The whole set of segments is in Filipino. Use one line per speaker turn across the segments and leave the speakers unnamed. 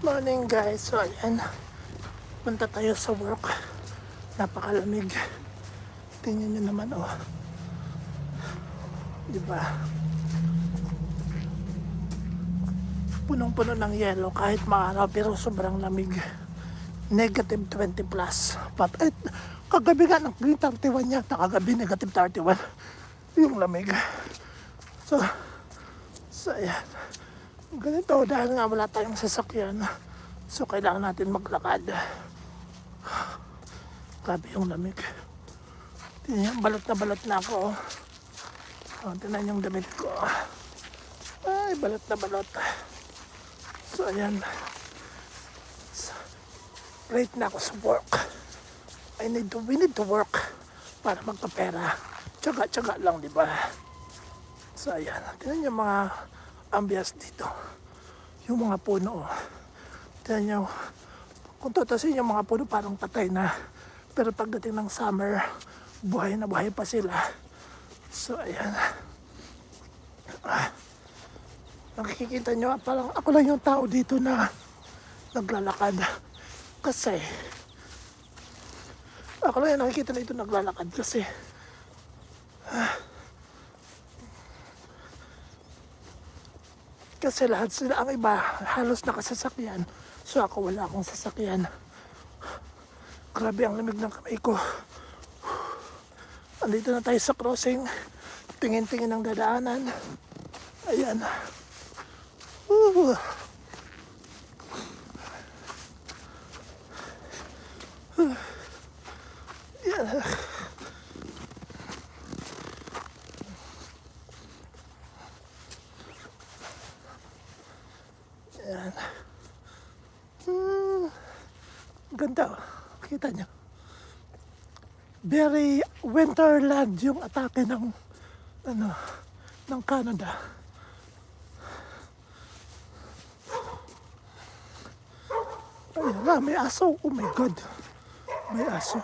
Morning guys, so ayan, punta tayo sa work. Napakalamig. Tingnan nyo naman oh. Diba? Punong-puno ng yelo kahit maaraw pero sobrang lamig. Negative 20 plus. But kagabi nga naging 31 yata. Kagabi negative 31 yung lamig. So ayan. Ganito dahil nga wala tayong sasakyan. So kailangan natin maglakad. Grabe yung lamig. Tingnan, balot na ako. Tingnan yung damit ko. Ay, balot na balot. So ayan. Late na ako sa work. We need to work para magkapera. Tsaga lang, di ba? So ayan. Tingnan yung mga ambience dito. Yung mga puno. Tingnan nyo. Kung tutusin yung mga puno parang patay na. Pero pagdating ng summer, buhay na buhay pa sila. So ayan. Nakikita nyo, parang ako lang yung tao dito na naglalakad. Kasi ako lang yung nakikita na ito naglalakad kasi lahat sila ang iba halos nakasasakyan. So ako wala akong sasakyan. Grabe ang lamig ng kamay ko. Andito na tayo sa crossing. Tingin-tingin ang dadaanan. Ayan. Ayan. Ayan. Ganda. Kita nyo. Very winterland yung atake ng Canada. Ayan na, may aso. Oh my God. May aso.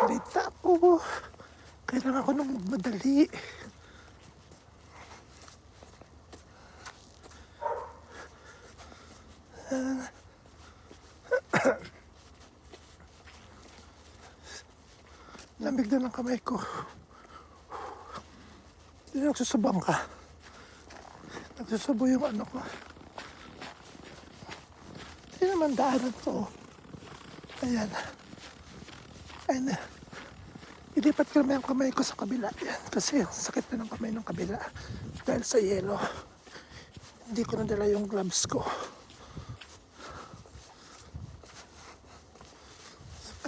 Dita ako. Kailangan ko nang madali. Lamig na ng kamay ko. Hindi nagsusubang ka. Nagsusubo yung ano ko. Hindi naman daanan to. Ayan. Ayan. Ilipat ko naman yung kamay ko sa kabila. Yan. Kasi sakit na ng kamay ng kabila. Dahil sa yelo. Hindi ko nadala yung gloves ko.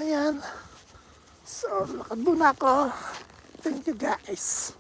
Ayan. So, lakad muna ako. Thank you guys.